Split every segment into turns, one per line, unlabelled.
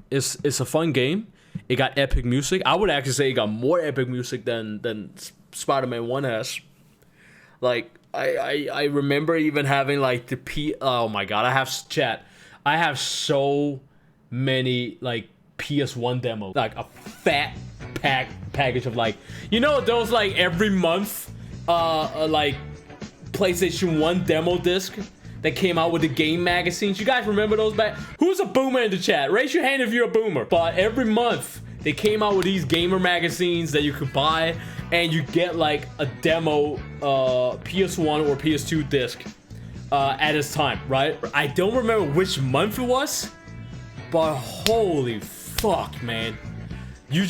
It's a fun game. It got epic music. I would actually say it got more epic music than Spider-Man 1 has. Like I remember even having like oh my god, I have so many like PS1 demos, like a fat package of like, you know, those like every month like PlayStation 1 demo disc that came out with the game magazines. You guys remember those back? Who's a boomer in the chat? Raise your hand if you're a boomer. But every month they came out with these gamer magazines that you could buy, and you get like a demo PS1 or PS2 disc at its time, right? I don't remember which month it was, but holy fuck, man. You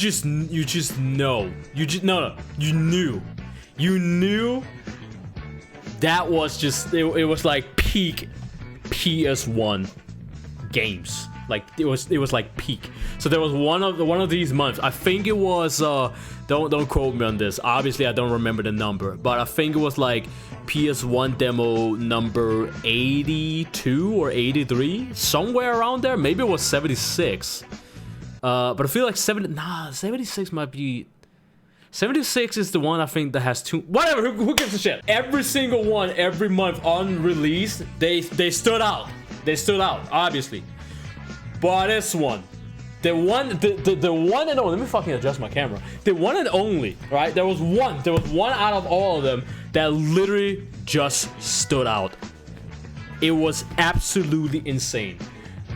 knew that was just, it was like peak PS1 games. Like it was like peak. So there was one of these months. I think it was don't quote me on this. Obviously I don't remember the number, but I think it was like PS1 demo number 82 or 83, somewhere around there. Maybe it was 76. But I feel like 76 might be. 76 is the one I think that has two. Whatever, who gives a shit? Every single one, every month on release, they stood out. They stood out, obviously. But this one, the one and only. Let me fucking adjust my camera. The one and only, right? There was one out of all of them that literally just stood out. It was absolutely insane.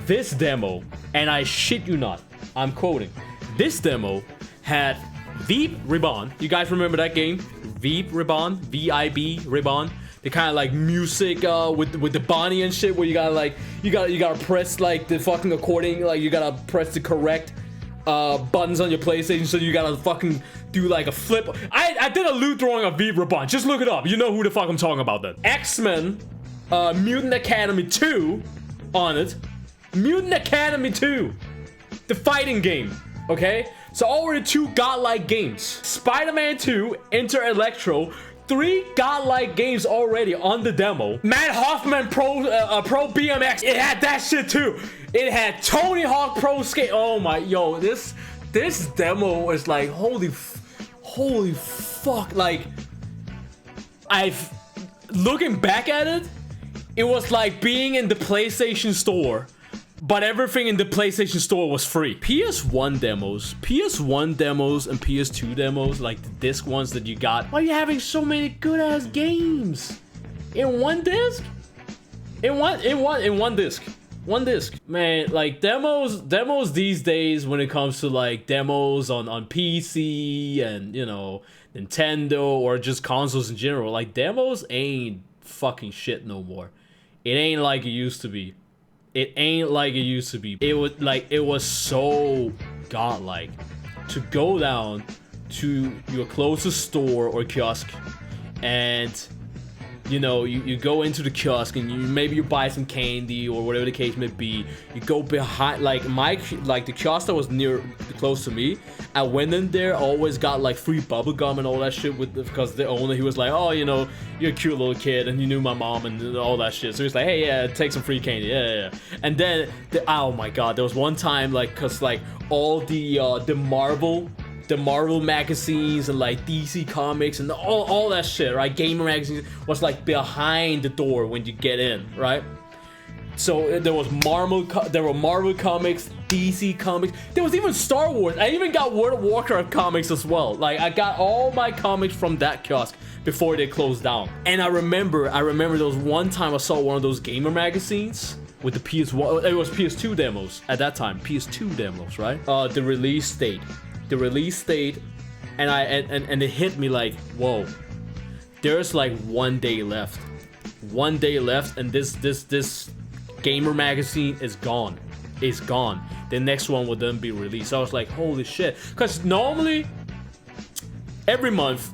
This demo, and I shit you not, I'm quoting. This demo had Veep Reborn. You guys remember that game? Veep Reborn, VIB Reborn. The kind of like music with the Bonnie and shit, where you gotta press like the fucking accordion, like you gotta press the correct buttons on your PlayStation, so you gotta fucking do like a flip. I did a loot drawing of Veep Reborn. Just look it up. You know who the fuck I'm talking about then. X-Men Mutant Academy 2 on it. Mutant Academy 2. The fighting game. Okay? So already 2 godlike games. Spider-Man 2, Enter Electro. 3 godlike games already on the demo. Matt Hoffman Pro BMX. It had that shit too. It had Tony Hawk Pro Skate. Oh my, yo, this demo is like holy fuck. Like, looking back at it, it was like being in the PlayStation Store, but everything in the PlayStation Store was free. PS1 demos and PS2 demos, like the disc ones that you got. Why are you having so many good ass games in one disc? In one disc. One disc. Man, like demos these days, when it comes to like demos on PC and, you know, Nintendo or just consoles in general, like demos ain't fucking shit no more. It ain't like it used to be. It ain't like it used to be. It was so godlike to go down to your closest store or kiosk, and you know, you go into the kiosk and maybe you buy some candy or whatever the case may be. You go behind, like the kiosk that was close to me, I went in there, always got like free bubble gum and all that shit because the owner, he was like, oh, you know, you're a cute little kid, and he knew my mom and all that shit, so he's like, hey, yeah, take some free candy, yeah. And then oh my god, there was one time, like, cause like all the Marvel magazines and like DC Comics and all that shit, right? Gamer magazines was like behind the door when you get in, right? So there were Marvel comics, DC comics. There was even Star Wars. I even got World of Warcraft comics as well. Like, I got all my comics from that kiosk before they closed down. And I remember there was one time I saw one of those gamer magazines with the PS1. It was PS2 demos at that time. PS2 demos, right? The release date, and it hit me like, whoa. There's like 1 day left. 1 day left, and this gamer magazine is gone. It's gone. The next one will then be released. I was like, holy shit. Because normally, every month,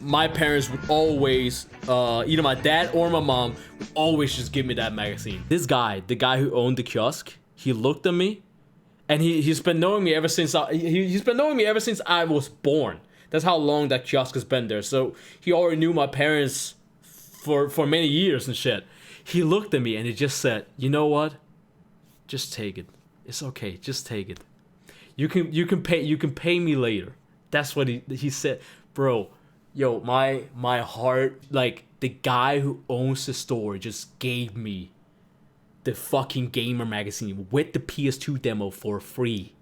my parents would always, either my dad or my mom, would always just give me that magazine. This guy, the guy who owned the kiosk, he looked at me, and he's been knowing me ever since I was born. That's how long that kiosk has been there. So he already knew my parents for many years and shit. He looked at me and he just said, you know what? Just take it. It's okay. Just take it. You can pay me later. That's what he said, bro. Yo, my heart, like, the guy who owns the store just gave me the fucking Gamer magazine with the PS2 demo for free.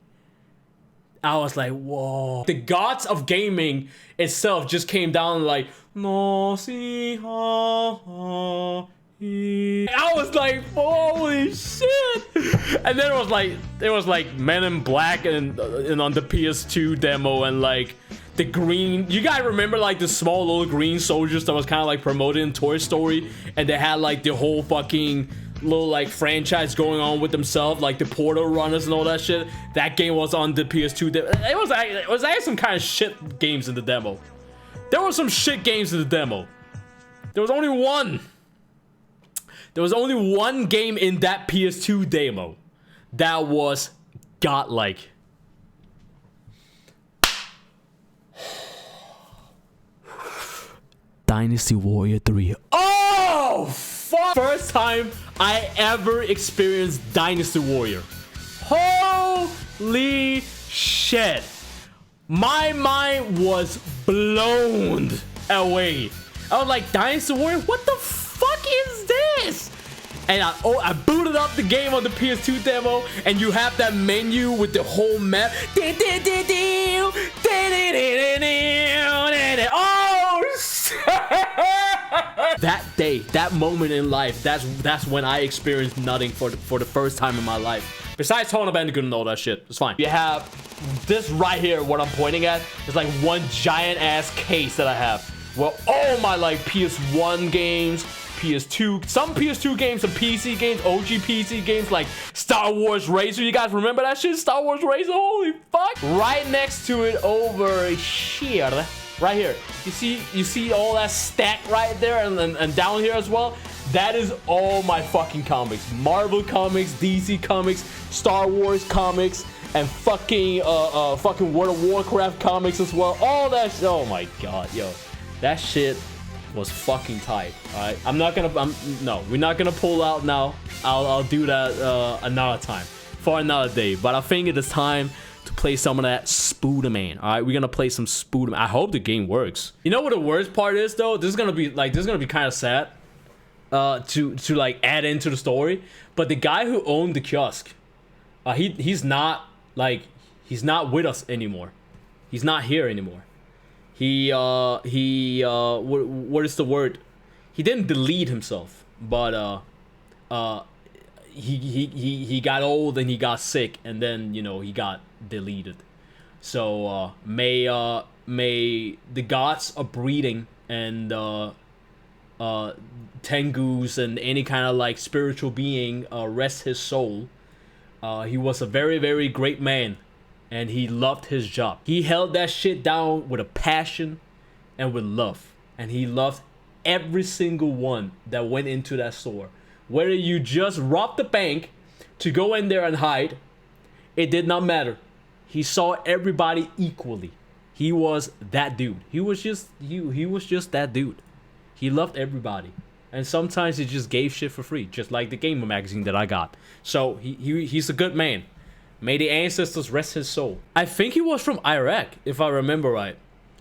I was like, whoa. The gods of gaming itself just came down like, no, see, ha. I was like, holy shit. And then it was like Men in Black and on the PS2 demo, and like the green, you guys remember like the small little green soldiers that was kind of like promoted in Toy Story, and they had like the whole fucking little like franchise going on with themselves, like the Portal Runners and all that shit. That game was on the PS2 demo. It was actually some kind of shit games in the demo. There were some shit games in the demo. There was only one. There was only one game in that PS2 demo that was godlike. Dynasty Warrior 3. Oh, fuck! First time I ever experienced Dynasty Warrior. Holy shit. My mind was blown away. I was like, Dynasty Warrior? What the fuck is this? And I booted up the game on the PS2 demo, and you have that menu with the whole map. Oh shit! That day, that moment in life, that's when I experienced nutting for the first time in my life. Besides Tona Bandicoot and all that shit, it's fine. You have this right here, what I'm pointing at, is like one giant ass case that I have. Well, all my like PS1 games, PS2, some PS2 games, some PC games, OG PC games like Star Wars Racer. You guys remember that shit? Star Wars Racer, holy fuck. Right next to it over here, right here. You see all that stack right there, and down here as well? That is all my fucking comics. Marvel comics, DC comics, Star Wars comics, and fucking World of Warcraft comics as well. All that shit. Oh my god, yo. That shit was fucking tight. Alright, no, we're not gonna pull out now. I'll do that another time, for another day. But I think it is time to play some of that Spooderman. Alright, we're gonna play some Spooderman. I hope the game works. You know what the worst part is though? This is gonna be kind of sad to like add into the story. But the guy who owned the kiosk, he's not with us anymore. He's not here anymore. What is the word? He didn't delete himself, but he got old and he got sick, and then, you know, he got deleted. So may the gods of breeding and Tengus and any kind of like spiritual being rest his soul. He was a very, very great man, and he loved his job. He held that shit down with a passion and with love, and he loved every single one that went into that store. Whether you just robbed the bank to go in there and hide, it did not matter. He saw everybody equally. He was that dude. He was just that dude. He loved everybody, and sometimes he just gave shit for free, just like the Gamer magazine that I got. So he's a good man. May the ancestors rest his soul. I think he was from Iraq, if I remember right.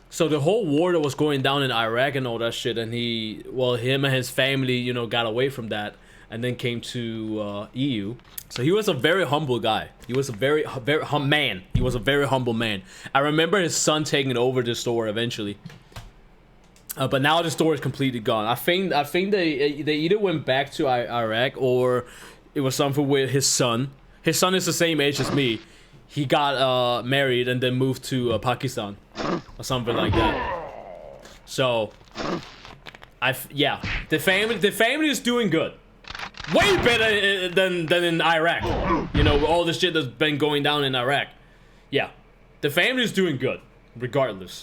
So the whole war that was going down in Iraq and all that shit, and him and his family, you know, got away from that and then came to EU. So he was a very humble guy. He was a very man. He was a very humble man. I remember his son taking over the store eventually. But now the store is completely gone. I think they either went back to Iraq, or it was something with his son. His son is the same age as me. He got married and then moved to Pakistan or something like that. So the family is doing good. Way better than in Iraq. You know, all the shit that's been going down in Iraq. Yeah, the family is doing good regardless.